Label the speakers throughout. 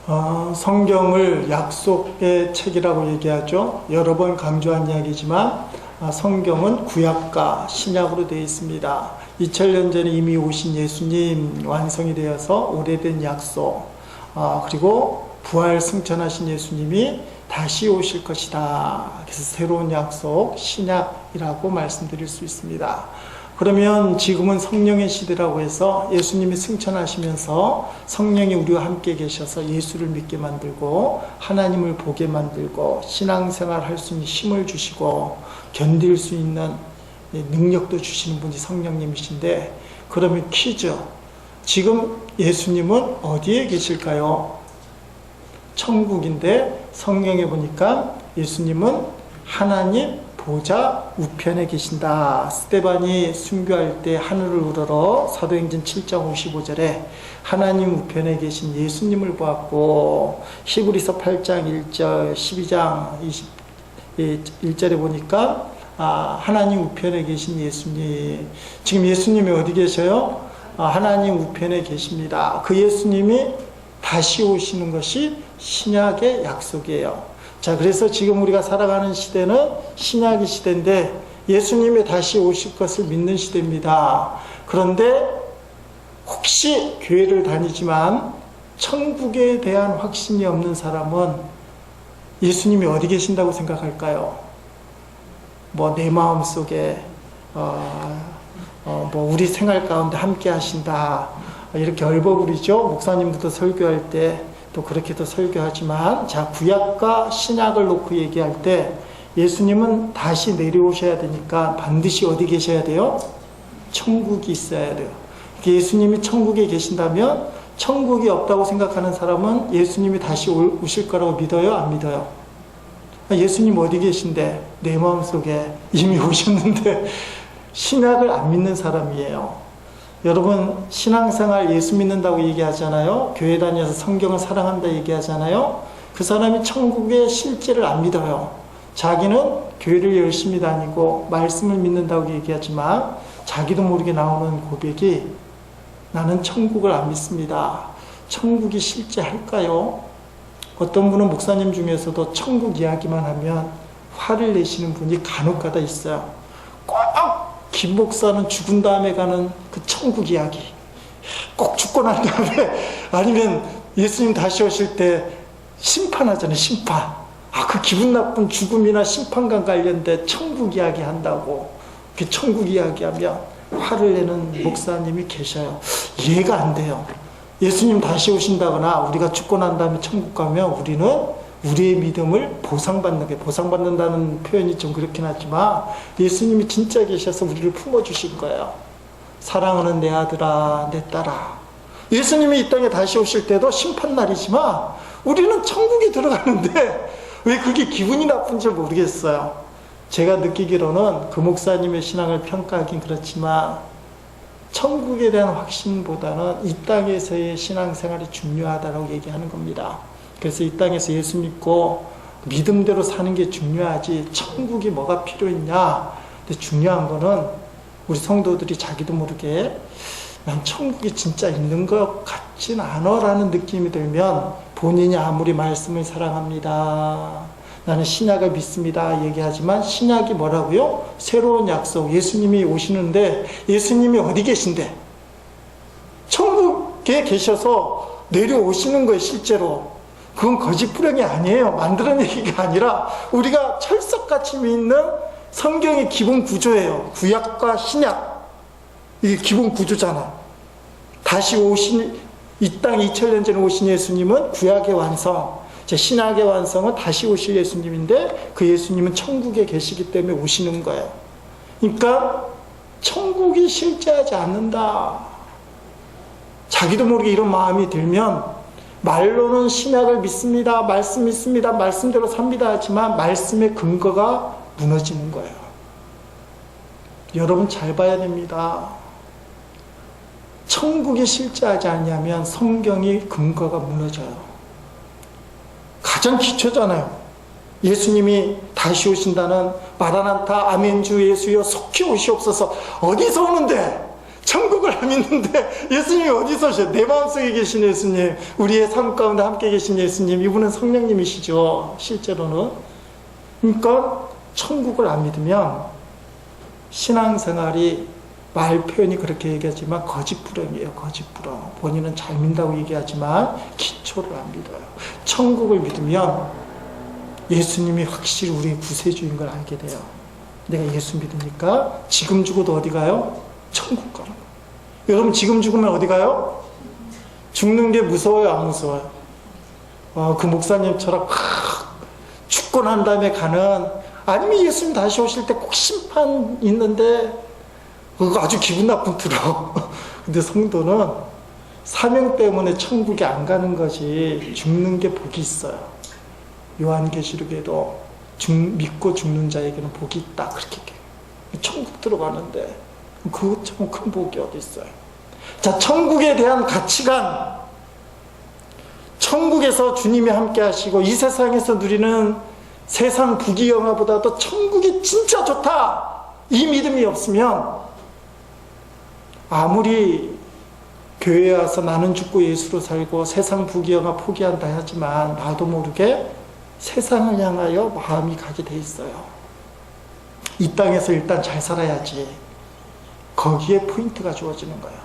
Speaker 1: 성경을 약속의 책이라고 얘기하죠. 여러 번 강조한 이야기지만 성경은 구약과 신약으로 되어 있습니다. 2000년 전에 이미 오신 예수님 완성이 되어서 오래된 약속, 그리고 부활 승천하신 예수님이 다시 오실 것이다. 그래서 새로운 약속, 신약이라고 말씀드릴 수 있습니다. 그러면 지금은 성령의 시대라고 해서 예수님이 승천하시면서 성령이 우리와 함께 계셔서 예수를 믿게 만들고 하나님을 보게 만들고 신앙생활 할 수 있는 힘을 주시고 견딜 수 있는 능력도 주시는 분이 성령님이신데, 그러면 퀴즈, 지금 예수님은 어디에 계실까요? 천국인데 성경에 보니까 예수님은 하나님 보좌 우편에 계신다. 스데반이 순교할 때 하늘을 우러러 사도행전 7장 55절에 하나님 우편에 계신 예수님을 보았고, 히브리서 8장 1절 12장 21절에 보니까 하나님 우편에 계신 예수님, 지금 예수님이 어디 계셔요? 하나님 우편에 계십니다. 그 예수님이 다시 오시는 것이 신약의 약속이에요. 자, 그래서 지금 우리가 살아가는 시대는 신약의 시대인데 예수님이 다시 오실 것을 믿는 시대입니다. 그런데 혹시 교회를 다니지만 천국에 대한 확신이 없는 사람은 예수님이 어디 계신다고 생각할까요? 뭐 내 마음속에 뭐 우리 생활 가운데 함께 하신다, 이렇게 얼버무리죠. 목사님들도 설교할 때 또 그렇게도 설교하지만, 자, 구약과 신약을 놓고 얘기할 때 예수님은 다시 내려오셔야 되니까 반드시 어디 계셔야 돼요? 천국이 있어야 돼요. 예수님이 천국에 계신다면, 천국이 없다고 생각하는 사람은 예수님이 다시 오실 거라고 믿어요? 안 믿어요? 예수님 어디 계신데? 내 마음속에 이미 오셨는데 신약을 안 믿는 사람이에요. 여러분, 신앙생활 예수 믿는다고 얘기하잖아요. 교회 다녀서 성경을 사랑한다 얘기하잖아요. 그 사람이 천국의 실제를 안 믿어요. 자기는 교회를 열심히 다니고 말씀을 믿는다고 얘기하지만 자기도 모르게 나오는 고백이, 나는 천국을 안 믿습니다. 천국이 실제 할까요? 어떤 분은 목사님 중에서도 천국 이야기만 하면 화를 내시는 분이 간혹가다 있어요. 꼭 김 목사는 죽은 다음에 가는 그 천국 이야기, 꼭 죽고 난 다음에, 아니면 예수님 다시 오실 때 심판하잖아요. 심판. 그 기분 나쁜 죽음이나 심판과 관련된 천국 이야기 한다고, 그 천국 이야기하면 화를 내는 목사님이 계셔요. 이해가 안 돼요. 예수님 다시 오신다거나 우리가 죽고 난 다음에 천국 가면 우리는 우리의 믿음을 보상받는다는 표현이 좀 그렇긴 하지만 예수님이 진짜 계셔서 우리를 품어주신 거예요. 사랑하는 내 아들아, 내 딸아. 예수님이 이 땅에 다시 오실 때도 심판날이지만 우리는 천국에 들어가는데 왜 그게 기분이 나쁜지 모르겠어요. 제가 느끼기로는 그 목사님의 신앙을 평가하긴 그렇지만 천국에 대한 확신보다는 이 땅에서의 신앙생활이 중요하다고 얘기하는 겁니다. 그래서 이 땅에서 예수 믿고 믿음대로 사는 게 중요하지 천국이 뭐가 필요했냐. 근데 중요한 거는 우리 성도들이 자기도 모르게 난 천국이 진짜 있는 것 같진 않아 라는 느낌이 들면, 본인이 아무리 말씀을 사랑합니다, 나는 신약을 믿습니다 얘기하지만 신약이 뭐라고요? 새로운 약속, 예수님이 오시는데 예수님이 어디 계신데? 천국에 계셔서 내려오시는 거예요. 실제로 그건 거짓부렁이 아니에요. 만드는 얘기가 아니라 우리가 철석같이 믿는 성경의 기본 구조예요. 구약과 신약, 이게 기본 구조잖아. 다시 오신, 이 땅 2000년 전에 오신 예수님은 구약의 완성, 신약의 완성은 다시 오실 예수님인데 그 예수님은 천국에 계시기 때문에 오시는 거예요. 그러니까 천국이 실제하지 않는다. 자기도 모르게 이런 마음이 들면 말로는 신약을 믿습니다, 말씀 믿습니다, 말씀대로 삽니다 하지만 말씀의 근거가 무너지는 거예요. 여러분 잘 봐야 됩니다. 천국이 실제하지 않냐면 성경이 근거가 무너져요. 가장 기초잖아요. 예수님이 다시 오신다는 마라나타 아멘 주 예수여 속히 오시옵소서. 어디서 오는데? 천국을 안 믿는데 예수님이 어디서 오셔? 내 마음속에 계신 예수님, 우리의 삶 가운데 함께 계신 예수님, 이분은 성령님이시죠, 실제로는. 그러니까 천국을 안 믿으면 신앙생활이, 말 표현이 그렇게 얘기하지만 거짓부렁이에요. 거짓부렁. 본인은 잘 믿는다고 얘기하지만 기초를 안 믿어요. 천국을 믿으면 예수님이 확실히 우리의 구세주인 걸 알게 돼요. 내가 예수 믿으니까 지금 죽어도 어디 가요? 천국 가는 거예요. 여러분, 지금 죽으면 어디 가요? 죽는 게 무서워요, 안 무서워요? 그 목사님처럼 죽고 난 다음에 가는, 아니면 예수님 다시 오실 때 꼭 심판 있는데 그거 아주 기분 나쁜 들어. 근데 성도는 사명 때문에 천국에 안 가는 것이, 죽는 게 복이 있어요. 요한계시록에도 믿고 죽는 자에게는 복이 있다, 그렇게 천국 들어가는데 그것처럼 큰 복이 어디 있어요? 자, 천국에 대한 가치관, 천국에서 주님이 함께 하시고 이 세상에서 누리는 세상 부귀영화보다도 천국이 진짜 좋다, 이 믿음이 없으면 아무리 교회에 와서 나는 죽고 예수로 살고 세상 부귀영화 포기한다 하지만 나도 모르게 세상을 향하여 마음이 가게 돼 있어요. 이 땅에서 일단 잘 살아야지, 거기에 포인트가 주어지는 거예요.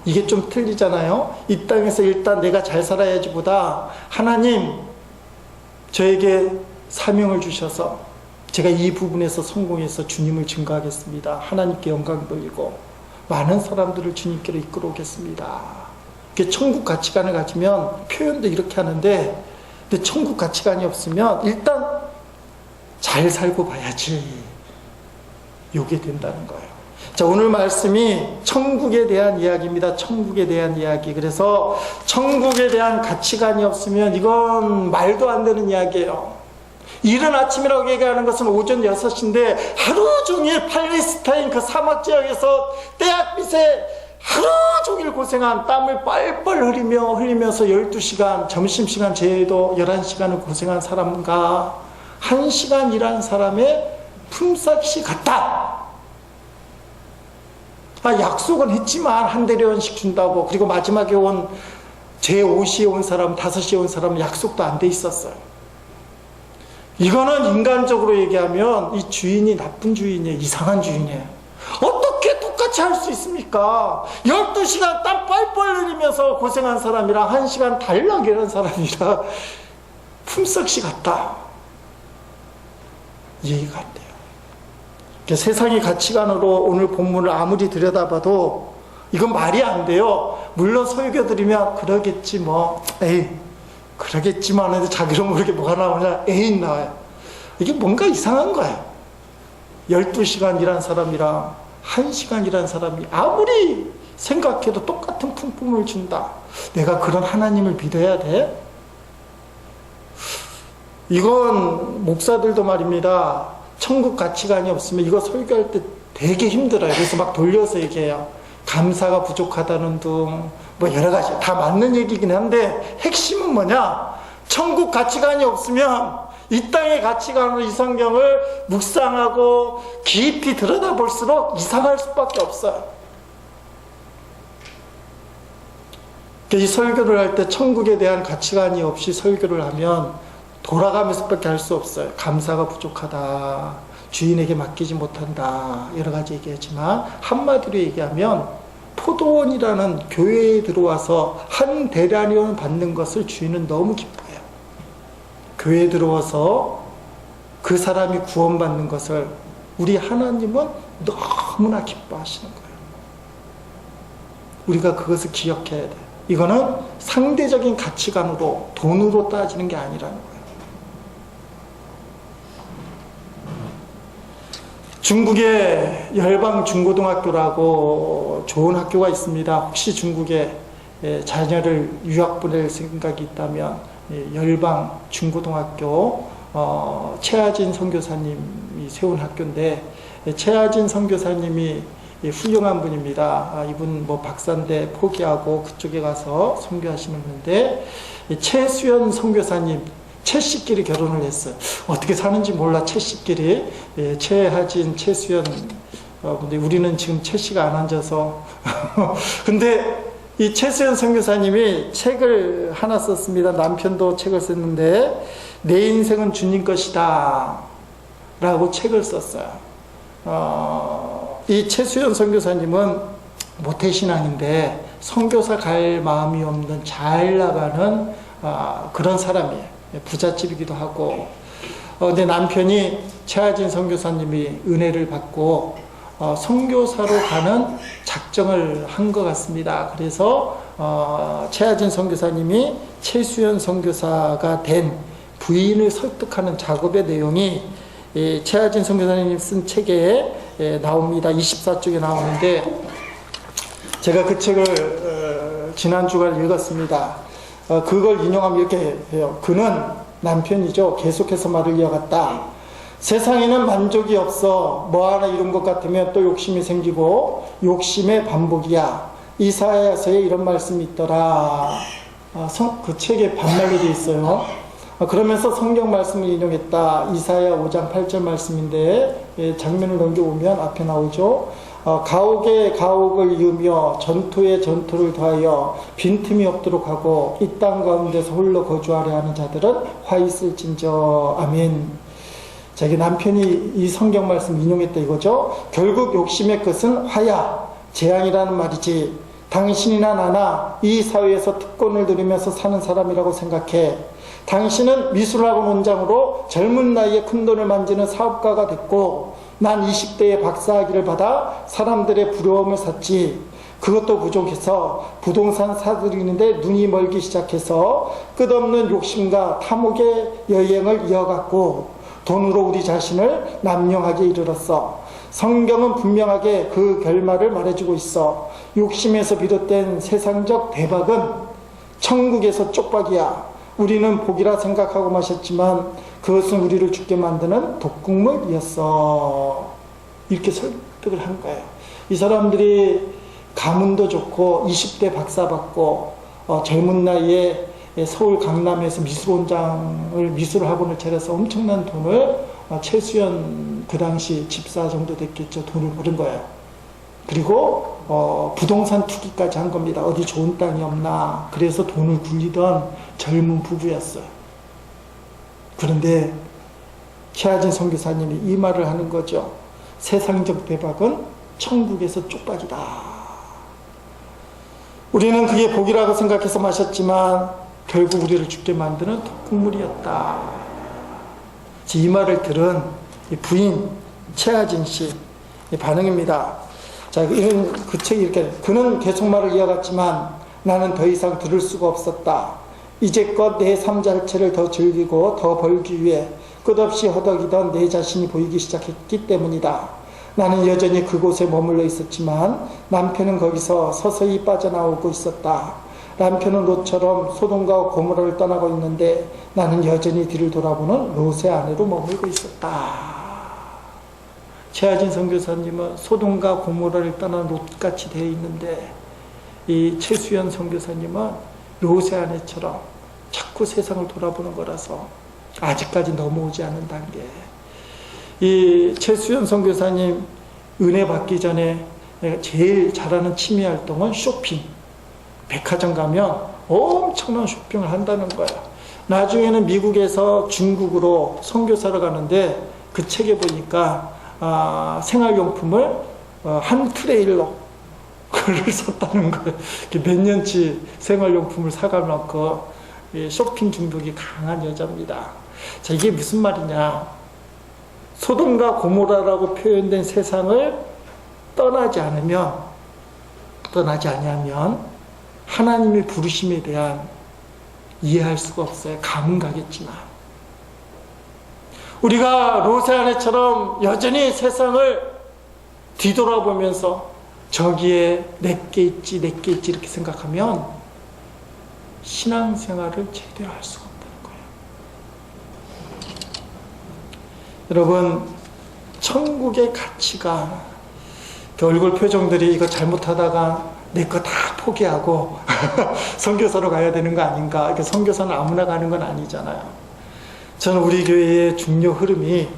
Speaker 1: 이게 좀 틀리잖아요. 이 땅에서 일단 내가 잘 살아야지 보다, 하나님 저에게 사명을 주셔서 제가 이 부분에서 성공해서 주님을 증거하겠습니다, 하나님께 영광 돌리고 많은 사람들을 주님께로 이끌어 오겠습니다. 천국 가치관을 가지면 표현도 이렇게 하는데, 근데 천국 가치관이 없으면 일단 잘 살고 봐야지, 요게 된다는 거예요. 자, 오늘 말씀이 천국에 대한 이야기입니다. 천국에 대한 이야기. 그래서 천국에 대한 가치관이 없으면 이건 말도 안 되는 이야기예요. 이른 아침이라고 얘기하는 것은 오전 6시인데 하루 종일 팔레스타인 그 사막 지역에서 때약빛에 하루 종일 고생한, 땀을 뻘뻘 흘리면서 12시간, 점심시간 제외도 11시간을 고생한 사람과 1시간 일한 사람의 품삯이 같다. 약속은 했지만 한 대리원씩 준다고. 그리고 마지막에 온 제5시에 온 사람, 5시에 온 사람은 약속도 안 돼 있었어요. 이거는 인간적으로 얘기하면 이 주인이 나쁜 주인이에요. 이상한 주인이에요. 어떻게 똑같이 할 수 있습니까? 12시간 땀 뻘뻘 흘리면서 고생한 사람이랑 1시간 달랑 일한 사람이랑 품삯이 같다, 이해가 안 돼요. 세상의 가치관으로 오늘 본문을 아무리 들여다봐도 이건 말이 안 돼요. 물론 설교드리면 그러겠지 뭐, 에이 그러겠지만 하는데 자기로 모르게 뭐가 나오냐, 에이 나와요. 이게 뭔가 이상한 거예요. 12시간 일한 사람이랑 1시간 일한 사람이 아무리 생각해도 똑같은 품품을 준다. 내가 그런 하나님을 믿어야 돼? 이건 목사들도 말입니다. 천국 가치관이 없으면 이거 설교할 때 되게 힘들어요. 그래서 막 돌려서 얘기해요. 감사가 부족하다는 둥, 뭐 여러 가지 다 맞는 얘기긴 한데 핵심은 뭐냐? 천국 가치관이 없으면 이 땅의 가치관으로 이 성경을 묵상하고 깊이 들여다볼수록 이상할 수밖에 없어요. 이 설교를 할 때 천국에 대한 가치관이 없이 설교를 하면 돌아가면서밖에 할 수 없어요. 감사가 부족하다, 주인에게 맡기지 못한다, 여러 가지 얘기하지만 한마디로 얘기하면 포도원이라는 교회에 들어와서 한 대리원 받는 것을 주인은 너무 기뻐해요. 교회에 들어와서 그 사람이 구원받는 것을 우리 하나님은 너무나 기뻐하시는 거예요. 우리가 그것을 기억해야 돼요. 이거는 상대적인 가치관으로, 돈으로 따지는 게 아니라는 거예요. 중국에 열방 중고등학교라고 좋은 학교가 있습니다. 혹시 중국에 자녀를 유학 보낼 생각이 있다면 열방 중고등학교, 최하진 선교사님이 세운 학교인데, 최하진 선교사님이 훌륭한 분입니다. 이분 뭐 박사인데 포기하고 그쪽에 가서 선교하시는 분인데, 최수연 선교사님, 채씨끼리 결혼을 했어요. 어떻게 사는지 몰라, 채씨끼리. 최하진, 최수연 근데 우리는 지금 최 씨가 안 앉아서. 근데 이 최수연 선교사님이 책을 하나 썼습니다. 남편도 책을 썼는데, 내 인생은 주님 것이다 라고 책을 썼어요. 이 최수연 선교사님은 모태신앙인데 선교사 갈 마음이 없는 잘 나가는 그런 사람이에요. 부잣집이기도 하고. 근데 남편이 최하진 선교사님이 은혜를 받고 선교사로 가는 작정을 한 것 같습니다. 그래서 최하진 선교사님이 최수연 선교사가 된 부인을 설득하는 작업의 내용이 최하진 선교사님이 쓴 책에 나옵니다. 24쪽에 나오는데, 제가 그 책을 지난 주간 읽었습니다. 그걸 인용하면 이렇게 해요. 그는, 남편이죠, 계속해서 말을 이어갔다. 세상에는 만족이 없어. 뭐 하나 이룬 것 같으면 또 욕심이 생기고 욕심의 반복이야. 이사야서에 이런 말씀이 있더라. 그 책에 반말로 되어 있어요. 그러면서 성경 말씀을 인용했다. 이사야 5장 8절 말씀인데, 장면을 넘겨보면 앞에 나오죠. 가옥에 가옥을 이으며 전투에 전투를 더하여 빈틈이 없도록 하고 이 땅 가운데서 홀로 거주하려 하는 자들은 화 있을진저. 아멘. 자기 남편이 이 성경 말씀 인용했다 이거죠. 결국 욕심의 끝은 화야, 재앙이라는 말이지. 당신이나 나나 이 사회에서 특권을 누리면서 사는 사람이라고 생각해. 당신은 미술학원 원장으로 젊은 나이에 큰돈을 만지는 사업가가 됐고, 난 20대에 박사학위를 받아 사람들의 부러움을 샀지. 그것도 부족해서 부동산 사들이는데 눈이 멀기 시작해서 끝없는 욕심과 탐욕의 여행을 이어갔고, 돈으로 우리 자신을 남용하게 이르렀어. 성경은 분명하게 그 결말을 말해주고 있어. 욕심에서 비롯된 세상적 대박은 천국에서 쪽박이야. 우리는 복이라 생각하고 마셨지만 그것은 우리를 죽게 만드는 독국물이었어. 이렇게 설득을 한 거예요. 이 사람들이 가문도 좋고 20대 박사 받고 젊은 나이에 서울 강남에서 미술학원을 차려서 엄청난 돈을, 최수연 그 당시 집사 정도 됐겠죠, 돈을 버는 거예요. 그리고 부동산 투기까지 한 겁니다. 어디 좋은 땅이 없나. 그래서 돈을 굴리던 젊은 부부였어요. 그런데 최하진 선교사님이 이 말을 하는 거죠. 세상적 대박은 천국에서 쪽박이다. 우리는 그게 복이라고 생각해서 마셨지만 결국 우리를 죽게 만드는 독국물이었다. 이 말을 들은 부인 최하진 씨 반응입니다. 자, 이런 그 책이 이렇게, 그는 계속 말을 이어갔지만 나는 더 이상 들을 수가 없었다. 이제껏 내 삶 자체를 더 즐기고 더 벌기 위해 끝없이 허덕이던 내 자신이 보이기 시작했기 때문이다. 나는 여전히 그곳에 머물러 있었지만 남편은 거기서 서서히 빠져나오고 있었다. 남편은 롯처럼 소돔과 고모라를 떠나고 있는데 나는 여전히 뒤를 돌아보는 롯의 아내로 머물고 있었다. 최하진 선교사님은 소돔과 고모라를 떠난 롯같이 되어 있는데, 이 최수연 선교사님은 롯의 아내처럼 자꾸 세상을 돌아보는 거라서 아직까지 넘어오지 않은 단계. 이 최수연 선교사님 은혜 받기 전에 내가 제일 잘하는 취미 활동은 쇼핑. 백화점 가면 엄청난 쇼핑을 한다는 거야. 나중에는 미국에서 중국으로 선교사로 가는데 그 책에 보니까 생활용품을 한 트레일러 그걸 샀다는 거예요. 몇 년치 생활용품을 사가놓고 쇼핑 중독이 강한 여자입니다. 자, 이게 무슨 말이냐. 소돔과 고모라라고 표현된 세상을 떠나지 아니하면 하나님의 부르심에 대한 이해할 수가 없어요. 감은 가겠지만. 우리가 롯의 아내처럼 여전히 세상을 뒤돌아보면서 저기에 내게 있지 이렇게 생각하면 신앙생활을 제대로 할 수가 없다는 거예요. 여러분, 천국의 가치가, 얼굴 표정들이 이거 잘못하다가 내 거 다 포기하고 선교사로 가야 되는 거 아닌가. 선교사는 아무나 가는 건 아니잖아요. 저는 우리 교회의 중요 흐름이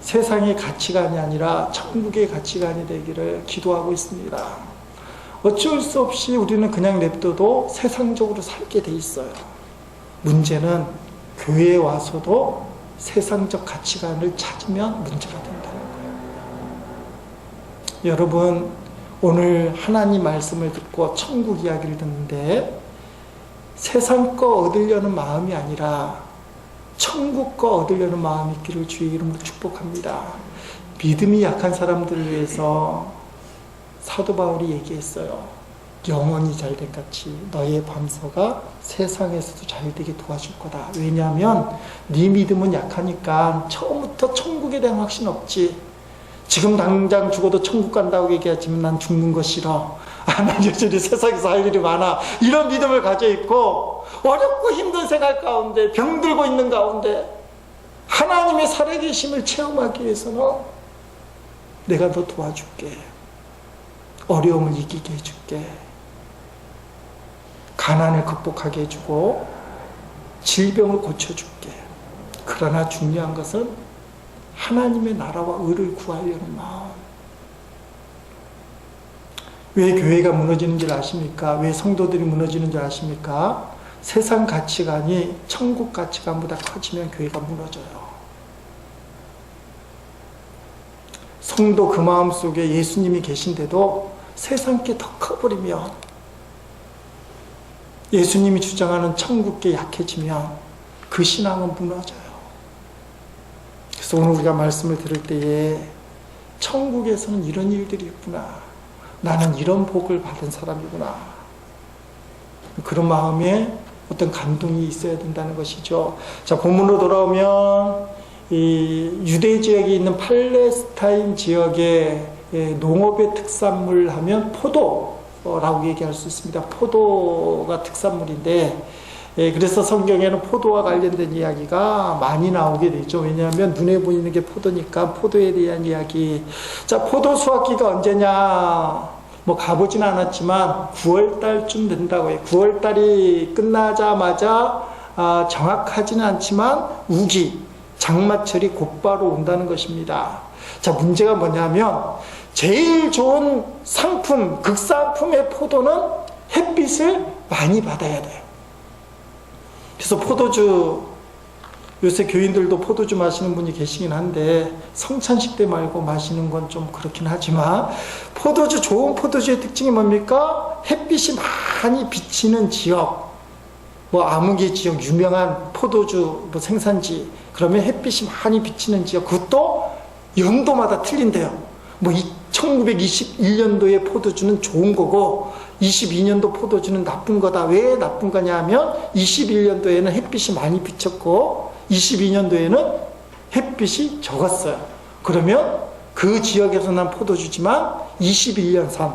Speaker 1: 세상의 가치관이 아니라 천국의 가치관이 되기를 기도하고 있습니다. 어쩔 수 없이 우리는 그냥 냅둬도 세상적으로 살게 돼 있어요. 문제는 교회에 와서도 세상적 가치관을 찾으면 문제가 된다는 거예요. 여러분, 오늘 하나님 말씀을 듣고 천국 이야기를 듣는데 세상 거 얻으려는 마음이 아니라 천국 거 얻으려는 마음이 있기를 주의 이름으로 축복합니다. 믿음이 약한 사람들을 위해서 사도 바울이 얘기했어요. 영원히 잘된 같이 너의 밤서가 세상에서도 잘되게 도와줄 거다. 왜냐하면 네 믿음은 약하니까 처음부터 천국에 대한 확신 없지. 지금 당장 죽어도 천국 간다고 얘기하지만 난 죽는 거 싫어. 난 여전히 세상에서 할 일이 많아. 이런 믿음을 가져 있고 어렵고 힘든 생활 가운데 병들고 있는 가운데 하나님의 살아계심을 체험하기 위해서는 내가 너 도와줄게. 어려움을 이기게 해줄게. 가난을 극복하게 해주고 질병을 고쳐줄게. 그러나 중요한 것은 하나님의 나라와 의를 구하려는 마음. 왜 교회가 무너지는 줄 아십니까? 왜 성도들이 무너지는 줄 아십니까? 세상 가치관이 천국 가치관보다 커지면 교회가 무너져요. 성도 그 마음 속에 예수님이 계신데도 세상 게 더 커버리면 예수님이 주장하는 천국계 약해지면 그 신앙은 무너져요. 그래서 오늘 우리가 말씀을 들을 때에 천국에서는 이런 일들이 있구나. 나는 이런 복을 받은 사람이구나. 그런 마음에 어떤 감동이 있어야 된다는 것이죠. 자, 본문으로 돌아오면 이 유대 지역에 있는 팔레스타인 지역의 농업의 특산물 하면 포도라고 얘기할 수 있습니다. 포도가 특산물인데 그래서 성경에는 포도와 관련된 이야기가 많이 나오게 되죠. 왜냐하면 눈에 보이는 게 포도니까 포도에 대한 이야기. 자, 포도 수확기가 언제냐? 뭐 가보진 않았지만 9월달쯤 된다고 해요. 9월달이 끝나자마자 정확하지는 않지만 우기, 장마철이 곧바로 온다는 것입니다. 자, 문제가 뭐냐면 제일 좋은 상품, 극상품의 포도는 햇빛을 많이 받아야 돼요. 그래서 포도주, 요새 교인들도 포도주 마시는 분이 계시긴 한데 성찬식 때 말고 마시는 건 좀 그렇긴 하지만 포도주, 좋은 포도주의 특징이 뭡니까? 햇빛이 많이 비치는 지역, 뭐 아무개 지역 유명한 포도주 뭐 생산지, 그러면 햇빛이 많이 비치는 지역, 그것도 연도마다 틀린대요. 뭐 1921년도의 포도주는 좋은 거고 22년도 포도주는 나쁜 거다. 왜 나쁜 거냐 하면 21년도에는 햇빛이 많이 비쳤고 22년도에는 햇빛이 적었어요. 그러면 그 지역에서 난 포도주지만 21년산.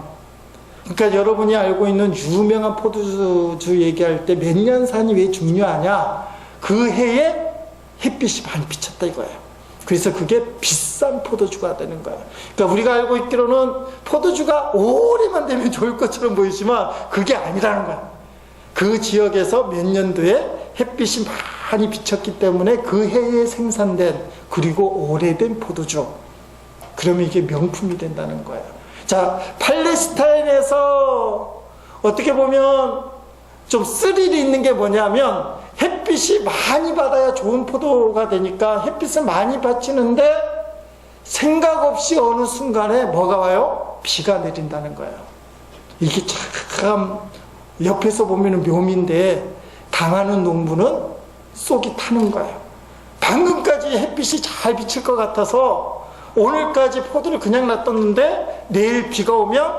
Speaker 1: 그러니까 여러분이 알고 있는 유명한 포도주 얘기할 때 몇 년산이 왜 중요하냐? 그 해에 햇빛이 많이 비쳤다 이거예요. 그래서 그게 비싼 포도주가 되는 거예요. 그러니까 우리가 알고 있기로는 포도주가 오래만 되면 좋을 것처럼 보이지만 그게 아니라는 거예요. 그 지역에서 몇 년도에 햇빛이 많이 비쳤기 때문에 그 해에 생산된 그리고 오래된 포도주. 그러면 이게 명품이 된다는 거예요. 자, 팔레스타인에서 어떻게 보면 좀 스릴이 있는 게 뭐냐면 햇빛이 많이 받아야 좋은 포도가 되니까 햇빛을 많이 받치는데 생각 없이 어느 순간에 뭐가 와요? 비가 내린다는 거예요. 이게 참 옆에서 보면 묘미인데 당하는 농부는 쏙이 타는 거예요. 방금까지 햇빛이 잘 비칠 것 같아서 오늘까지 포도를 그냥 놔뒀는데 내일 비가 오면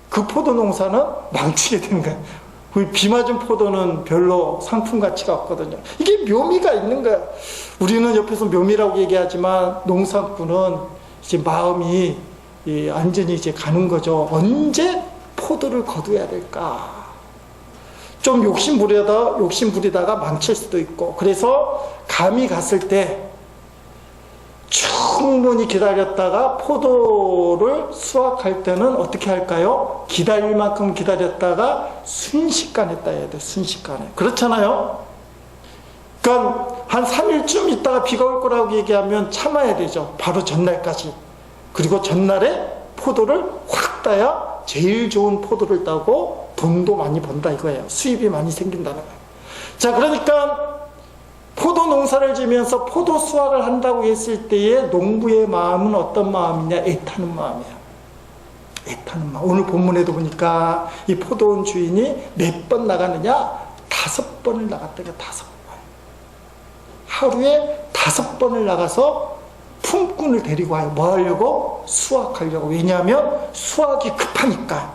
Speaker 1: 그 포도 농사는 망치게 되는 거예요. 비 맞은 포도는 별로 상품 가치가 없거든요. 이게 묘미가 있는 거야. 우리는 옆에서 묘미라고 얘기하지만 농사꾼은 이제 마음이 완전히 이제 가는 거죠. 언제 포도를 거둬야 될까? 좀 욕심부리다가 망칠 수도 있고. 그래서 감이 갔을 때 충분히 기다렸다가 포도를 수확할 때는 어떻게 할까요? 기다릴 만큼 기다렸다가 순식간에 따야 돼. 순식간에. 그렇잖아요. 그러니까 한 3일쯤 있다가 비가 올 거라고 얘기하면 참아야 되죠. 바로 전날까지. 그리고 전날에 포도를 확 따야 제일 좋은 포도를 따고 돈도 많이 번다 이거예요. 수입이 많이 생긴다는 거예요. 자, 그러니까 포도 농사를 지면서 포도 수확을 한다고 했을 때의 농부의 마음은 어떤 마음이냐? 애타는 마음이에요. 애타는 마음. 오늘 본문에도 보니까 이 포도원 주인이 몇 번 나가느냐? 5번을 나갔다가 5번. 하루에 5번을 나가서 품꾼을 데리고 와요. 뭐 하려고? 수확하려고. 왜냐하면 수확이 급하니까.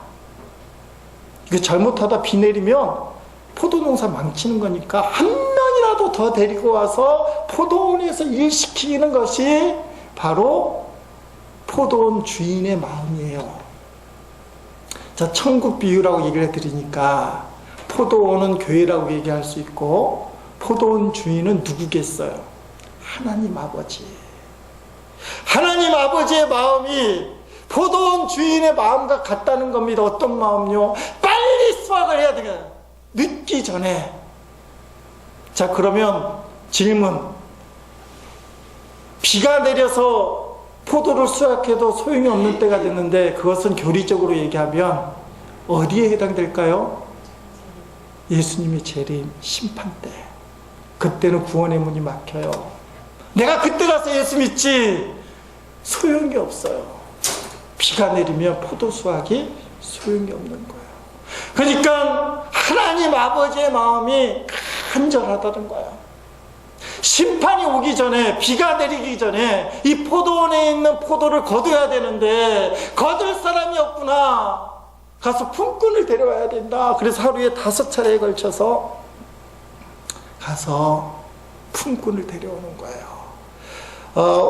Speaker 1: 이게 잘못하다 비 내리면 포도 농사 망치는 거니까 한 명이라도 더 데리고 와서 포도원에서 일시키는 것이 바로 포도원 주인의 마음이에요. 자, 천국 비유라고 얘기를 해드리니까 포도원은 교회라고 얘기할 수 있고 포도원 주인은 누구겠어요? 하나님 아버지. 하나님 아버지의 마음이 포도원 주인의 마음과 같다는 겁니다. 어떤 마음요? 빨리 수확을 해야 되겠어요. 늦기 전에. 자, 그러면 질문. 비가 내려서 포도를 수확해도 소용이 없는 때가 됐는데 그것은 교리적으로 얘기하면 어디에 해당될까요? 예수님의 재림 심판 때. 그때는 구원의 문이 막혀요. 내가 그때 가서 예수 믿지 소용이 없어요. 비가 내리면 포도 수확이 소용이 없는 거예요. 그러니까 하나님 아버지의 마음이 간절하다는 거예요. 심판이 오기 전에, 비가 내리기 전에 이 포도원에 있는 포도를 거둬야 되는데 거둘 사람이 없구나. 가서 품꾼을 데려와야 된다. 그래서 하루에 5차례에 걸쳐서 가서 품꾼을 데려오는 거예요.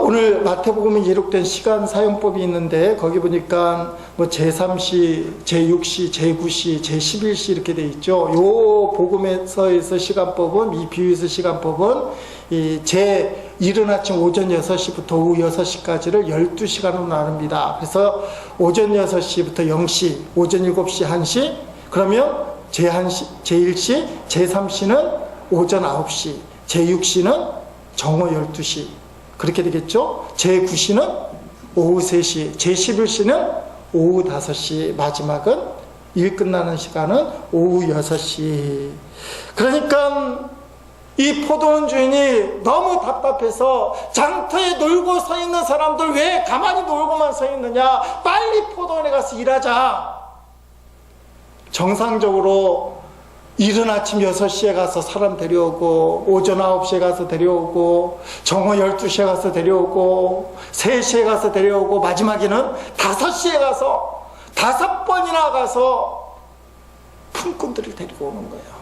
Speaker 1: 오늘 마태복음에 기록된 시간 사용법이 있는데 거기 보니까 뭐 제3시, 제6시, 제9시, 제11시 이렇게 돼 있죠. 요 복음에서의 시간법은, 이 비유에서 시간법은 이른 아침 오전 6시부터 오후 6시까지를 12시간으로 나눕니다. 그래서 오전 6시부터 0시, 오전 7시 1시, 그러면 제1시, 제3시는 오전 9시, 제6시는 정오 12시, 그렇게 되겠죠? 제9시는 오후 3시, 제11시는 오후 5시, 마지막은 일 끝나는 시간은 오후 6시. 그러니까 이 포도원 주인이 너무 답답해서 장터에 놀고 서 있는 사람들 왜 가만히 놀고만 서 있느냐? 빨리 포도원에 가서 일하자. 정상적으로 이른 아침 6시에 가서 사람 데려오고 오전 9시에 가서 데려오고 정오 12시에 가서 데려오고 3시에 가서 데려오고 마지막에는 5시에 가서 5번이나 가서 품꾼들을 데리고 오는 거예요.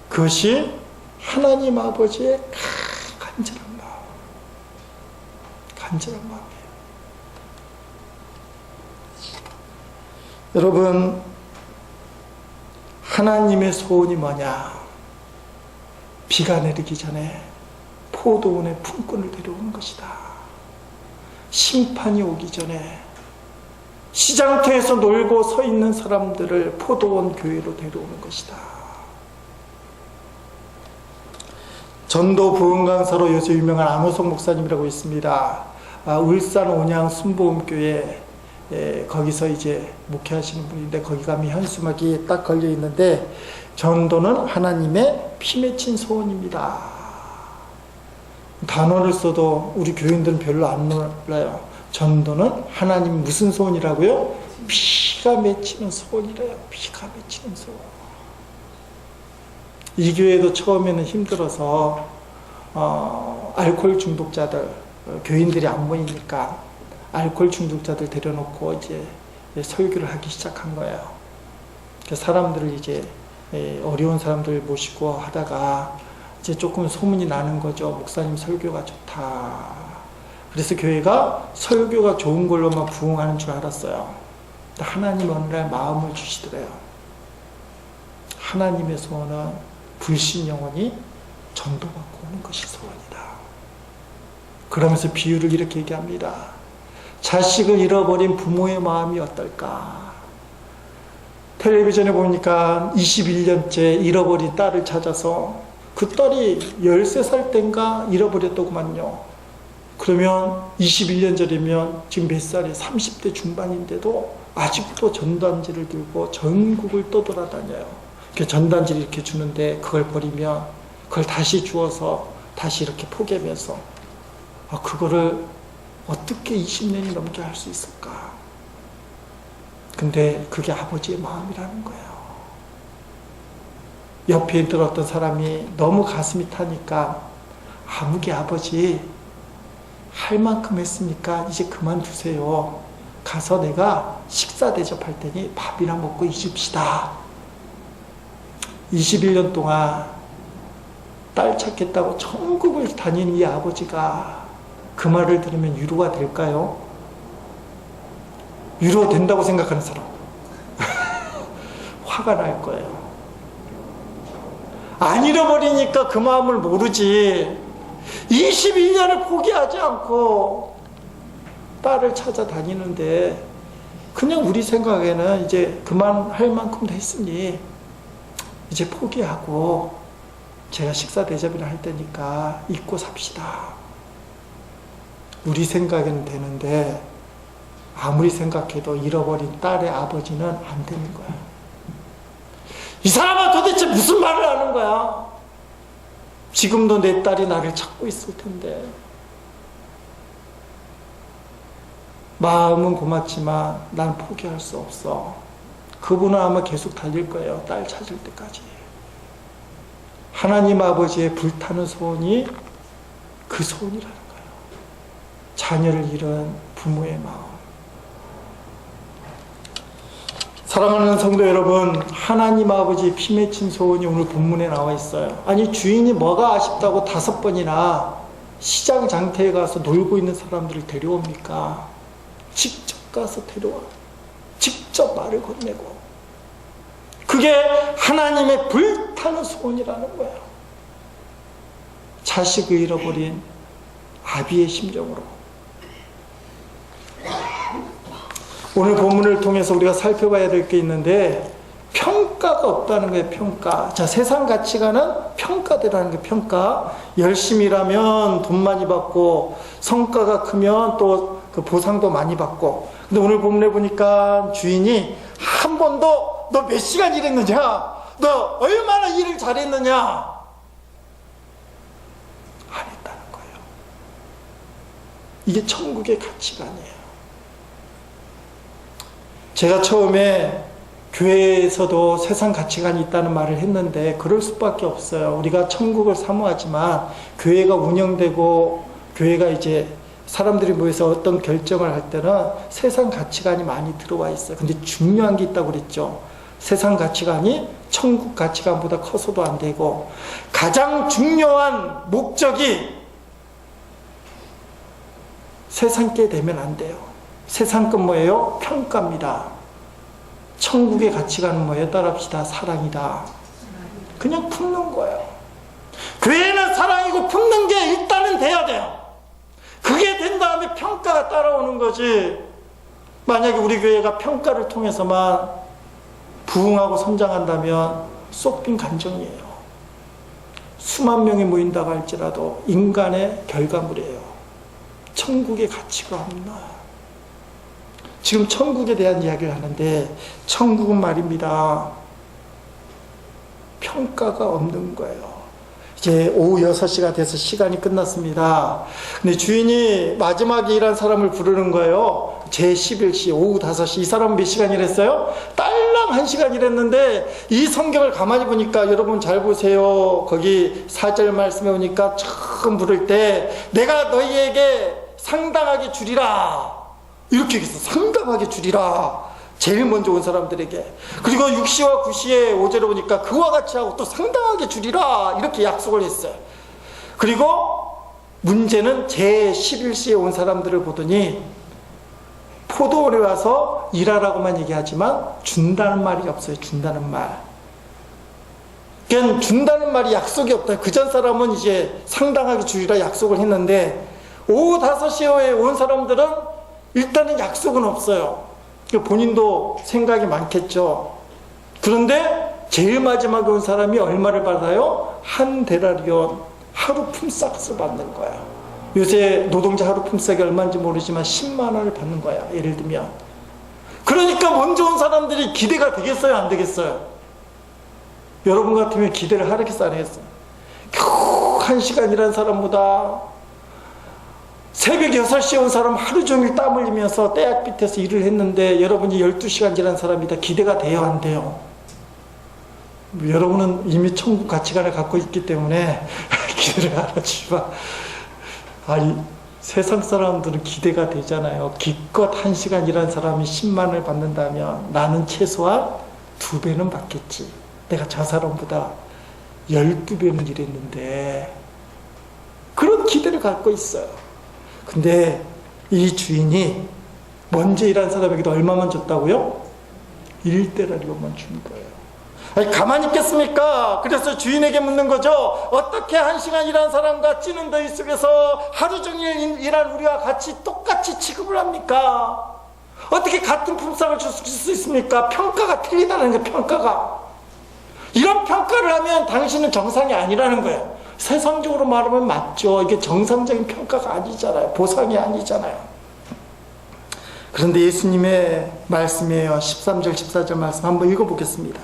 Speaker 1: 그것이 하나님 아버지의 간절한 마음, 간절한 마음이에요. 여러분, 하나님의 소원이 뭐냐? 비가 내리기 전에 포도원에 품꾼을 데려오는 것이다. 심판이 오기 전에 시장터에서 놀고 서 있는 사람들을 포도원 교회로 데려오는 것이다. 전도 부흥 강사로 요새 유명한 안호성 목사님이라고 있습니다. 울산 온양 순복음교회 거기서 이제 목회하시는 분인데 거기 가면 현수막이 딱 걸려 있는데 전도는 하나님의 피 맺힌 소원입니다. 단어를 써도 우리 교인들은 별로 안 놀라요. 전도는 하나님 무슨 소원이라고요? 피가 맺히는 소원이래요. 피가 맺히는 소원. 이 교회도 처음에는 힘들어서 알코올 중독자들, 교인들이 안 모이니까 알코올 중독자들 데려놓고 이제 설교를 하기 시작한 거예요. 사람들을 이제 어려운 사람들 모시고 하다가 이제 조금 소문이 나는 거죠. 목사님 설교가 좋다. 그래서 교회가 설교가 좋은 걸로만 부흥하는 줄 알았어요. 하나님 어느 날 마음을 주시더래요. 하나님의 소원은 불신 영혼이 전도받고 오는 것이 소원이다. 그러면서 비유를 이렇게 얘기합니다. 자식을 잃어버린 부모의 마음이 어떨까? 텔레비전에 보니까 21년째 잃어버린 딸을 찾아서 그 딸이 13살 땐가 잃어버렸더구만요. 그러면 21년 전이면 지금 몇 살이에요? 30대 중반인데도 아직도 전단지를 들고 전국을 떠돌아다녀요. 전단지를 이렇게 주는데 그걸 버리면 그걸 다시 주워서 다시 이렇게 포개면서 그거를 어떻게 20년이 넘게 할 수 있을까? 근데 그게 아버지의 마음이라는 거예요. 옆에 있던 어떤 사람이 너무 가슴이 타니까 아무개 아버지 할 만큼 했으니까 이제 그만두세요. 가서 내가 식사 대접할 테니 밥이나 먹고 잊읍시다. 21년 동안 딸 찾겠다고 천국을 다니는 이 아버지가 그 말을 들으면 위로가 될까요? 위로 된다고 생각하는 사람 화가 날 거예요. 안 잃어버리니까 그 마음을 모르지. 21년을 포기하지 않고 딸을 찾아다니는데 그냥 우리 생각에는 이제 그만할 만큼 됐으니 이제 포기하고 제가 식사 대접이나 할 테니까 잊고 삽시다. 우리 생각에는 되는데 아무리 생각해도 잃어버린 딸의 아버지는 안 되는 거야. 이 사람은 도대체 무슨 말을 하는 거야? 지금도 내 딸이 나를 찾고 있을 텐데. 마음은 고맙지만 난 포기할 수 없어. 그분은 아마 계속 달릴 거예요. 딸 찾을 때까지. 하나님 아버지의 불타는 소원이 그 소원이라는 거예요. 자녀를 잃은 부모의 마음. 사랑하는 성도 여러분, 하나님 아버지의 피 맺힌 소원이 오늘 본문에 나와 있어요. 아니 주인이 뭐가 아쉽다고 5번이나 시장 장터에 가서 놀고 있는 사람들을 데려옵니까? 직접 가서 데려와. 직접 말을 건네고. 그게 하나님의 불타는 소원이라는 거예요. 자식을 잃어버린 아비의 심정으로. 오늘 본문을 통해서 우리가 살펴봐야 될 게 있는데 평가가 없다는 거예요. 평가. 자, 세상 가치관은 평가대라는 거예요. 평가. 열심히 일하면 돈 많이 받고 성과가 크면 또 그 보상도 많이 받고. 근데 오늘 본문에 보니까 주인이 한 번도 너 몇 시간 일했느냐? 너 얼마나 일을 잘했느냐? 안 했다는 거예요. 이게 천국의 가치관이에요. 제가 처음에 교회에서도 세상 가치관이 있다는 말을 했는데 그럴 수밖에 없어요. 우리가 천국을 사모하지만 교회가 운영되고 교회가 이제 사람들이 모여서 어떤 결정을 할 때는 세상 가치관이 많이 들어와 있어요. 근데 중요한 게 있다고 그랬죠. 세상 가치관이 천국 가치관보다 커서도 안 되고 가장 중요한 목적이 세상 게 되면 안 돼요. 세상 건 뭐예요? 평가입니다. 천국의 가치관은 뭐예요? 따라합시다. 사랑이다. 그냥 품는 거예요. 교회는 사랑이고 품는 게 일단은 돼야 돼요. 그게 된 다음에 평가가 따라오는 거지. 만약에 우리 교회가 평가를 통해서만 부흥하고 성장한다면 쏙 빈 간정이에요. 수만 명이 모인다고 할지라도 인간의 결과물이에요. 천국의 가치가 없나. 지금 천국에 대한 이야기를 하는데 천국은 말입니다. 평가가 없는 거예요. 이제 오후 6시가 돼서 시간이 끝났습니다. 근데 주인이 마지막에 일한 사람을 부르는 거예요. 제11시 오후 5시. 이 사람은 몇 시간 일했어요? 딸랑 1시간 일했는데 이 성경을 가만히 보니까 여러분 잘 보세요. 거기 4절 말씀에 보니까 처음 부를 때 내가 너희에게 상당하게 주리라. 이렇게 얘기했어. 상당하게 주리라. 제일 먼저 온 사람들에게. 그리고 6시와 9시에 5절에 보니까 그와 같이 하고 또 상당하게 주리라. 이렇게 약속을 했어요. 그리고 문제는 제11시에 온 사람들을 보더니 포도원에 와서 일하라고만 얘기하지만 준다는 말이 없어요. 준다는 말. 그러니까 준다는 말이 약속이 없다. 그전 사람은 이제 상당하게 주리라 약속을 했는데 오후 5시에 온 사람들은 일단은 약속은 없어요. 본인도 생각이 많겠죠. 그런데 제일 마지막에 온 사람이 얼마를 받아요? 한 데나리온, 하루 품삯을 받는 거야. 요새 노동자 하루 품삯이 얼마인지 모르지만 10만 원을 받는 거야, 예를 들면. 그러니까 먼저 온 사람들이 기대가 되겠어요, 안 되겠어요? 여러분 같으면 기대를 하겠어, 안 하겠어요? 겨우 1시간 일한 사람보다 새벽 6시에 온 사람 하루 종일 땀 흘리면서 떼약빛에서 일을 했는데 여러분이 12시간 일한 사람이다. 기대가 돼요, 안 돼요? 여러분은 이미 천국 가치관을 갖고 있기 때문에 기대를 안 하지만, 아니, 세상 사람들은 기대가 되잖아요. 기껏 1시간 일한 사람이 10만 원을 받는다면 나는 최소한 2배는 받겠지. 내가 저 사람보다 12배는 일했는데, 그런 기대를 갖고 있어요. 근데 이 주인이 먼저 일한 사람에게도 얼마만 줬다고요? 1데나리온만 준 거예요. 아니, 가만히 있겠습니까? 그래서 주인에게 묻는 거죠. 어떻게 1시간 일한 사람과 찌는 더위 속에서 하루 종일 일한 우리와 같이 똑같이 취급을 합니까? 어떻게 같은 품삯을 줄 수 있습니까? 평가가 틀리다는 거예요, 평가가. 이런 평가를 하면 당신은 정상이 아니라는 거예요. 세상적으로 말하면 맞죠. 이게 정상적인 평가가 아니잖아요. 보상이 아니잖아요. 그런데 예수님의 말씀이에요. 13절 14절 말씀 한번 읽어보겠습니다.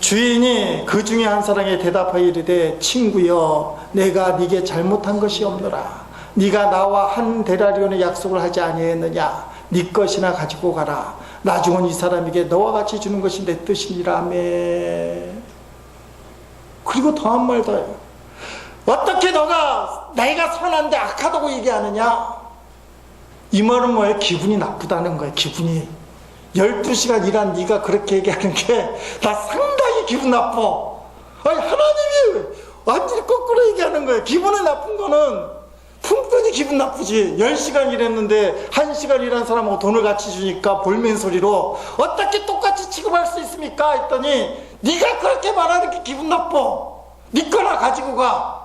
Speaker 1: 주인이 그 중에 한 사람에게 대답하여 이르되, 친구여, 내가 네게 잘못한 것이 없노라. 네가 나와 한 데나리온의 약속을 하지 아니했느냐? 네 것이나 가지고 가라. 나중은 이 사람에게 너와 같이 주는 것이 내 뜻이니라며. 그리고 더한 말 더해요. 어떻게 내가 선한데 악하다고 얘기하느냐? 이 말은 뭐예요? 기분이 나쁘다는 거예요. 기분이. 12시간 일한 네가 그렇게 얘기하는 게 나 상당히 기분 나빠. 아니, 하나님이 완전히 거꾸로 얘기하는 거예요. 기분이 나쁜 거는 품꾼이 기분 나쁘지. 10시간 일했는데 1시간 일한 사람하고 돈을 같이 주니까 볼멘 소리로 어떻게 똑같이 취급할 수 있습니까? 했더니 네가 그렇게 말하는 게 기분 나빠. 네 거나 가지고 가.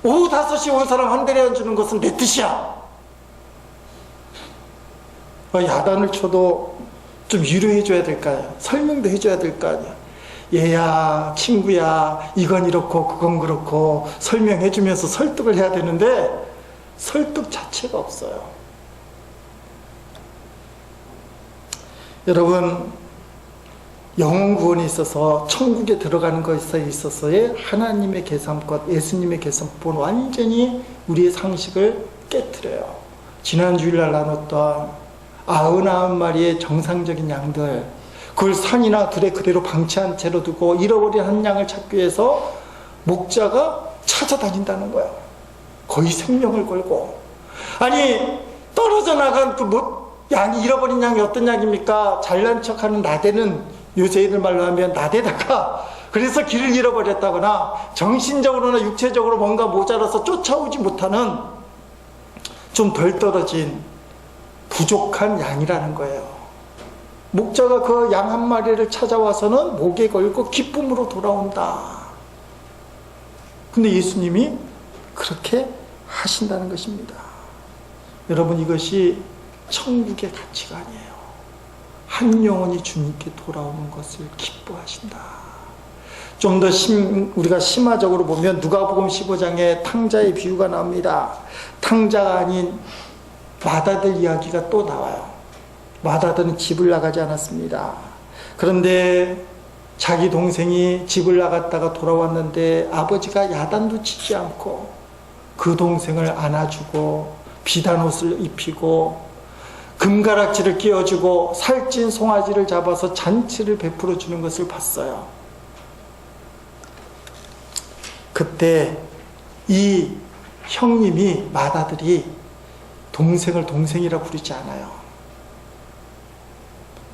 Speaker 1: 오후 5시에 온 사람 한 데나리온 주는 것은 내 뜻이야. 야단을 쳐도 좀 위로해 줘야 될 거 아니야. 설명도 해줘야 될 거 아니야. 얘야, 친구야, 이건 이렇고 그건 그렇고 설명해 주면서 설득을 해야 되는데 설득 자체가 없어요. 여러분, 영혼 구원에 있어서 천국에 들어가는 것에 있어서의 하나님의 계산법, 예수님의 계산법은 완전히 우리의 상식을 깨트려요. 지난 주일날 나눴던 99마리의 정상적인 양들, 그걸 산이나 들에 그대로 방치한 채로 두고 잃어버린 한 양을 찾기 위해서 목자가 찾아다닌다는 거야. 거의 생명을 걸고. 아니, 떨어져 나간 양이, 잃어버린 양이 어떤 양입니까? 잘난 척하는 나대는, 요새 애들 말로 하면 나대다가 그래서 길을 잃어버렸다거나 정신적으로나 육체적으로 뭔가 모자라서 쫓아오지 못하는 좀 덜 떨어진 부족한 양이라는 거예요. 목자가 그 양 한 마리를 찾아와서는 목에 걸고 기쁨으로 돌아온다. 근데 예수님이 그렇게 하신다는 것입니다. 여러분, 이것이 천국의 가치관이에요. 한 영혼이 주님께 돌아오는 것을 기뻐하신다. 좀 더 우리가 심화적으로 보면 누가복음 15장에 탕자의 비유가 나옵니다. 탕자가 아닌 맏아들 이야기가 또 나와요. 맏아들은 집을 나가지 않았습니다. 그런데 자기 동생이 집을 나갔다가 돌아왔는데 아버지가 야단도 치지 않고 그 동생을 안아주고 비단 옷을 입히고 금가락지를 끼워주고 살찐 송아지를 잡아서 잔치를 베풀어 주는 것을 봤어요. 그때 이 형님이, 맏아들이 동생을 동생이라 부르지 않아요.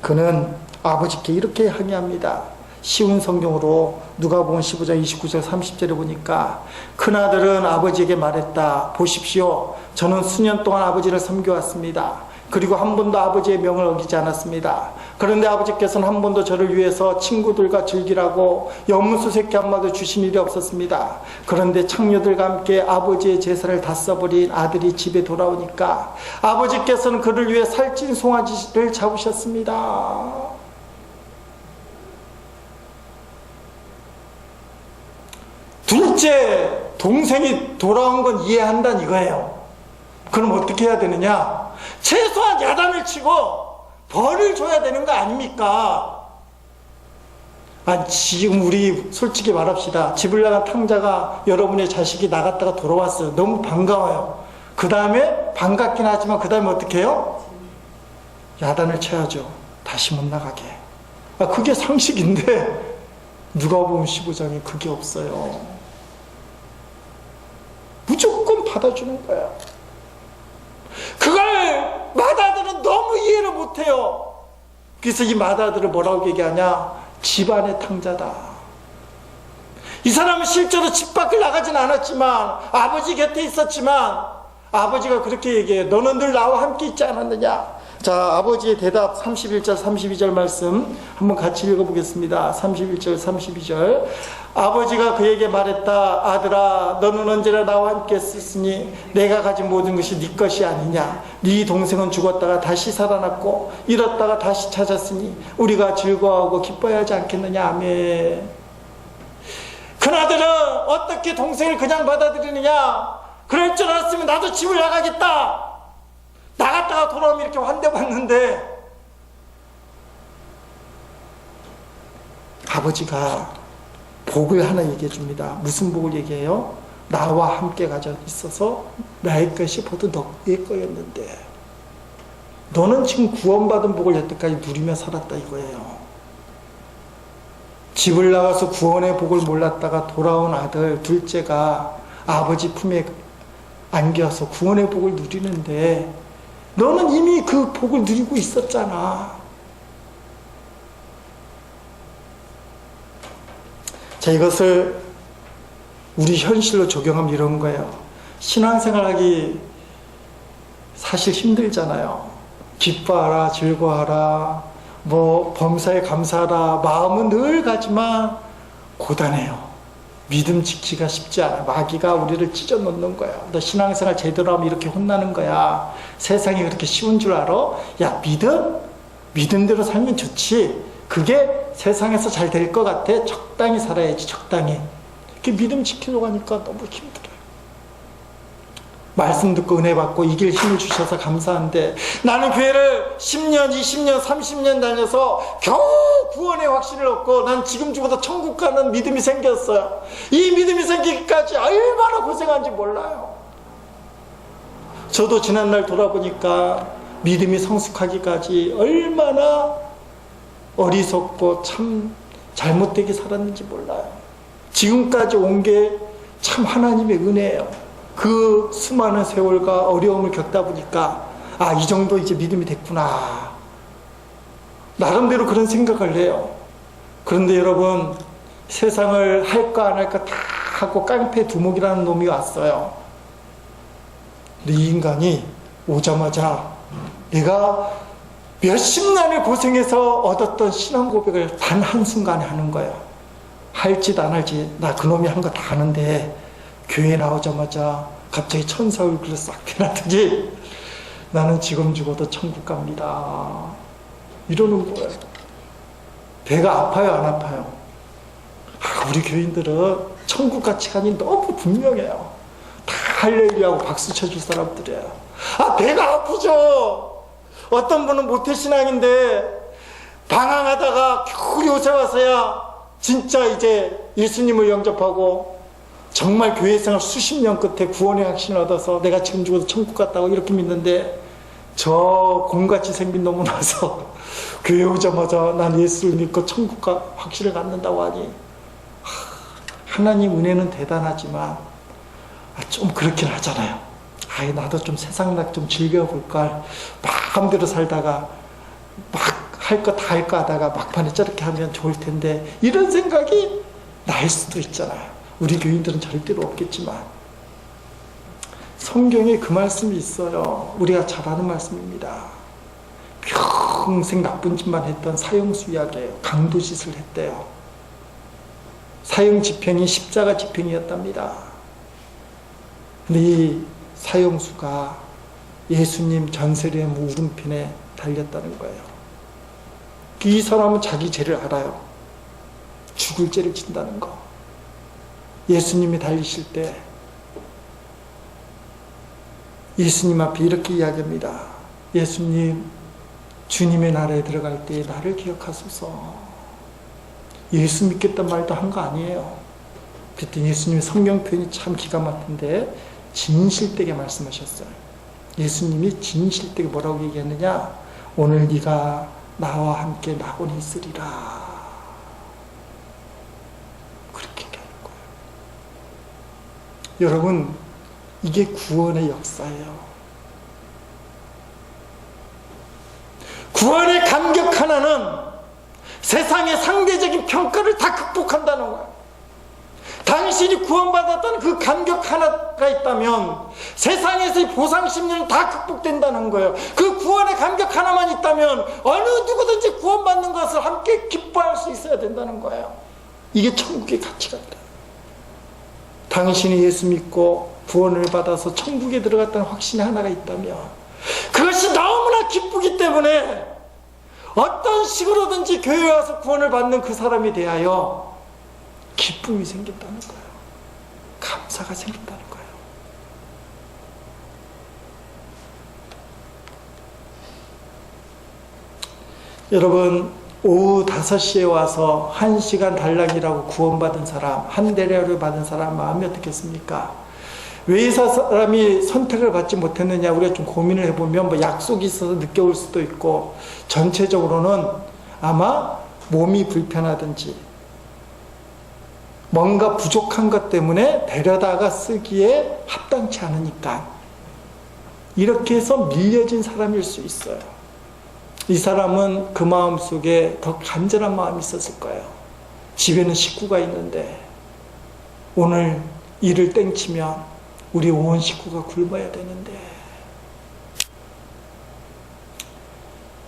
Speaker 1: 그는 아버지께 이렇게 항의합니다. 쉬운 성경으로 누가복음 15장 29절 30절에 보니까 큰아들은 아버지에게 말했다. 보십시오. 저는 수년 동안 아버지를 섬겨왔습니다. 그리고 한 번도 아버지의 명을 어기지 않았습니다. 그런데 아버지께서는 한 번도 저를 위해서 친구들과 즐기라고 염소 새끼 한 마리 주신 일이 없었습니다. 그런데 창녀들과 함께 아버지의 제사를 다 써버린 아들이 집에 돌아오니까 아버지께서는 그를 위해 살찐 송아지를 잡으셨습니다. 둘째 동생이 돌아온 건 이해한다는 이거예요. 그럼 어떻게 해야 되느냐? 최소한 야단을 치고 벌을 줘야 되는 거 아닙니까? 지금 우리 솔직히 말합시다. 집을 나간 탕자가 여러분의 자식이 나갔다가 돌아왔어요. 너무 반가워요. 그 다음에 반갑긴 하지만 그 다음에 어떻게 해요? 야단을 쳐야죠. 다시 못 나가게. 그게 상식인데 누가복음 15장에 그게 없어요. 무조건 받아주는 거야. 그걸 마다들은 너무 이해를 못해요. 그래서 이 마다들을 뭐라고 얘기하냐? 집안의 탕자다. 이 사람은 실제로 집 밖을 나가진 않았지만 아버지 곁에 있었지만 아버지가 그렇게 얘기해요. 너는 늘 나와 함께 있지 않았느냐? 자, 아버지의 대답 31절 32절 말씀 한번 같이 읽어보겠습니다. 31절 32절. 아버지가 그에게 말했다. 아들아, 너는 언제나 나와 함께 있었으니 내가 가진 모든 것이 네 것이 아니냐? 네 동생은 죽었다가 다시 살아났고 잃었다가 다시 찾았으니 우리가 즐거워하고 기뻐야 하지 않겠느냐? 아멘. 그나들은 어떻게 동생을 그냥 받아들이느냐? 그럴 줄 알았으면 나도 집을 나가겠다. 나갔다가 돌아오면 이렇게 환대받는데 아버지가 복을 하나 얘기해 줍니다. 무슨 복을 얘기해요? 나와 함께 가져 있어서 나의 것이 보다 너의 거였는데 너는 지금 구원받은 복을 여태까지 누리며 살았다 이거예요. 집을 나가서 구원의 복을 몰랐다가 돌아온 아들 둘째가 아버지 품에 안겨서 구원의 복을 누리는데 너는 이미 그 복을 누리고 있었잖아. 자, 이것을 우리 현실로 적용하면 이런 거예요. 신앙생활하기 사실 힘들잖아요. 기뻐하라, 즐거워하라, 범사에 감사하라, 마음은 늘 가지만 고단해요. 믿음 지키기가 쉽지 않아. 마귀가 우리를 찢어 놓는 거야. 너 신앙생활 제대로 하면 이렇게 혼나는 거야. 세상이 그렇게 쉬운 줄 알아? 야, 믿음대로 살면 좋지. 그게 세상에서 잘 될 것 같아. 적당히 살아야지, 적당히. 이렇게 믿음 지키려고 하니까 너무 힘들어요. 말씀 듣고 은혜 받고 이길 힘을 주셔서 감사한데 나는 교회를 10년, 20년, 30년 다녀서 겨우 구원의 확신을 얻고 난 지금 죽어도 천국 가는 믿음이 생겼어요. 이 믿음이 생기기까지 얼마나 고생한지 몰라요. 저도 지난날 돌아보니까 믿음이 성숙하기까지 얼마나 어리석고 참 잘못되게 살았는지 몰라요. 지금까지 온 게 참 하나님의 은혜예요. 그 수많은 세월과 어려움을 겪다 보니까 이 정도 이제 믿음이 됐구나. 나름대로 그런 생각을 해요. 그런데 여러분, 세상을 할까 안 할까 다 하고 깡패 두목이라는 놈이 왔어요. 근데 이 인간이 오자마자 내가 몇십 년을 고생해서 얻었던 신앙 고백을 단 한순간에 하는 거예요. 할짓 안 할짓 나 그놈이 한 거 다 아는데 교회 나오자마자 갑자기 천사 얼굴을 싹 펴놨더니 나는 지금 죽어도 천국 갑니다. 이러는 거예요. 배가 아파요, 안 아파요? 우리 교인들은 천국 가치관이 너무 분명해요. 다 할렐루야하고 박수 쳐줄 사람들이에요. 배가 아프죠. 어떤 분은 모태신앙인데 방황하다가 겨우 요새 와서야 진짜 이제 예수님을 영접하고 정말 교회 생활 수십 년 끝에 구원의 확신을 얻어서 내가 지금 죽어도 천국 갔다고 이렇게 믿는데 저 곰같이 생긴 놈은 와서 교회 오자마자 난 예수를 믿고 천국 확신을 갖는다고 하니 하나님 은혜는 대단하지만 좀 그렇긴 하잖아요. 나도 좀 세상락 좀 즐겨볼걸. 마음대로 살다가 막 할 거 다 할까 하다가 막판에 저렇게 하면 좋을 텐데 이런 생각이 날 수도 있잖아요. 우리 교인들은 절대로 없겠지만 성경에 그 말씀이 있어요. 우리가 잘 아는 말씀입니다. 평생 나쁜 짓만 했던 사형수 이야기예요. 강도짓을 했대요. 사형 집행이 십자가 집행이었답니다. 근데 이 사형수가 예수님 전세례 무릎편에 달렸다는 거예요. 이 사람은 자기 죄를 알아요. 죽을 죄를 진다는 거. 예수님이 달리실 때 예수님 앞에 이렇게 이야기합니다. 예수님, 주님의 나라에 들어갈 때 나를 기억하소서. 예수 믿겠단 말도 한 거 아니에요. 그때 예수님의 성경 표현이 참 기가 막힌데 진실되게 말씀하셨어요. 예수님이 진실되게 뭐라고 얘기했느냐? 오늘 네가 나와 함께 낙원에 있으리라. 그렇게 얘기하는 거예요. 여러분, 이게 구원의 역사예요. 구원의 감격 하나는 세상의 상대적인 평가를 다 극복한다는 거예요. 당신이 구원받았다는 그 감격 하나가 있다면 세상에서의 보상 심리는 다 극복된다는 거예요. 그 구원의 감격 하나만 있다면 어느 누구든지 구원받는 것을 함께 기뻐할 수 있어야 된다는 거예요. 이게 천국의 가치관이다. 당신이 예수 믿고 구원을 받아서 천국에 들어갔다는 확신이 하나가 있다면 그것이 너무나 기쁘기 때문에 어떤 식으로든지 교회에 와서 구원을 받는 그 사람에 대하여 기쁨이 생긴다는 거예요. 감사가 생긴다는 거예요. 여러분, 오후 5시에 와서 1시간 달랑이라고 구원받은 사람, 한 대례를 받은 사람 마음이 어떻겠습니까? 왜 이 사람이 선택을 받지 못했느냐 우리가 좀 고민을 해보면 뭐 약속이 있어서 늦게 올 수도 있고 전체적으로는 아마 몸이 불편하든지 뭔가 부족한 것 때문에 데려다가 쓰기에 합당치 않으니까 이렇게 해서 밀려진 사람일 수 있어요. 이 사람은 그 마음 속에 더 간절한 마음이 있었을 거예요. 집에는 식구가 있는데 오늘 일을 땡치면 우리 온 식구가 굶어야 되는데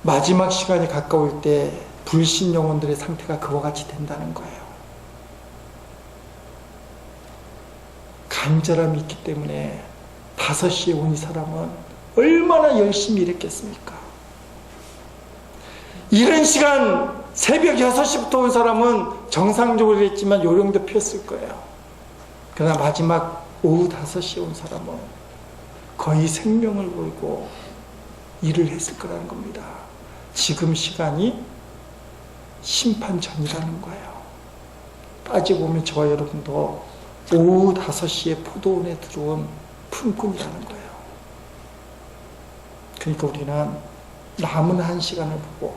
Speaker 1: 마지막 시간이 가까울 때 불신 영혼들의 상태가 그와 같이 된다는 거예요. 간절함이 있기 때문에 5시에 온 이 사람은 얼마나 열심히 일했겠습니까? 이른 시간 새벽 6시부터 온 사람은 정상적으로 일했지만 요령도 폈을 거예요. 그러나 마지막 오후 5시에 온 사람은 거의 생명을 걸고 일을 했을 거라는 겁니다. 지금 시간이 심판 전이라는 거예요. 따지고 보면 저와 여러분도 오후 5시에 포도원에 들어온 품꾼이라는 거예요. 그러니까 우리는 남은 1시간을 보고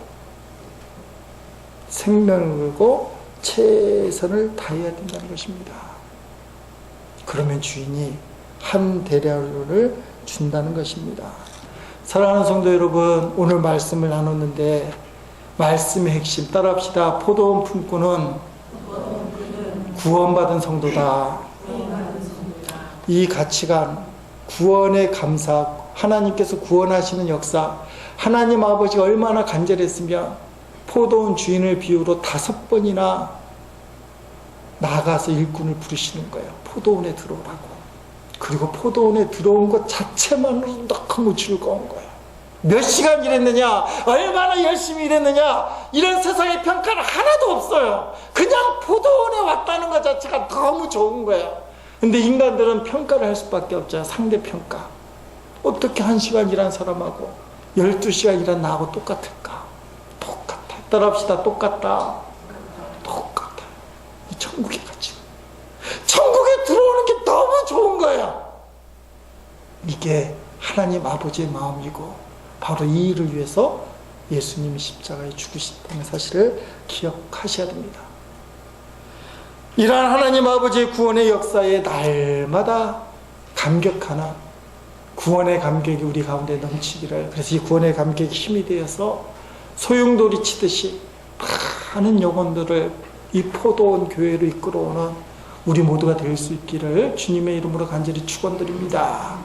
Speaker 1: 생명을 걸고 최선을 다해야 된다는 것입니다. 그러면 주인이 한 대량을 준다는 것입니다. 사랑하는 성도 여러분, 오늘 말씀을 나눴는데 말씀의 핵심 따라합시다. 포도원 품꾼은 구원받은 성도다. 이 가치관, 구원의 감사, 하나님께서 구원하시는 역사, 하나님 아버지가 얼마나 간절했으면 포도원 주인을 비유로 5번이나 나가서 일꾼을 부르시는 거예요. 포도원에 들어오라고. 그리고 포도원에 들어온 것 자체만으로도 너무 즐거운 거예요. 몇 시간 일했느냐, 얼마나 열심히 일했느냐, 이런 세상의 평가는 하나도 없어요. 그냥 포도원에 왔다는 것 자체가 너무 좋은 거예요. 근데 인간들은 평가를 할 수밖에 없잖아요. 상대평가. 어떻게 1시간 일한 사람하고 12시간 일한 나하고 똑같을까? 똑같아. 따라합시다. 똑같다. 똑같아. 이 천국의 가치. 천국에 들어오는 게 너무 좋은 거예요. 이게 하나님 아버지의 마음이고 바로 이 일을 위해서 예수님이 십자가에 죽으셨다는 사실을 기억하셔야 됩니다. 이러한 하나님 아버지의 구원의 역사에 날마다 감격하는 구원의 감격이 우리 가운데 넘치기를, 그래서 이 구원의 감격이 힘이 되어서 소용돌이 치듯이 많은 영혼들을 이 포도원 교회로 이끌어오는 우리 모두가 될 수 있기를 주님의 이름으로 간절히 축원드립니다.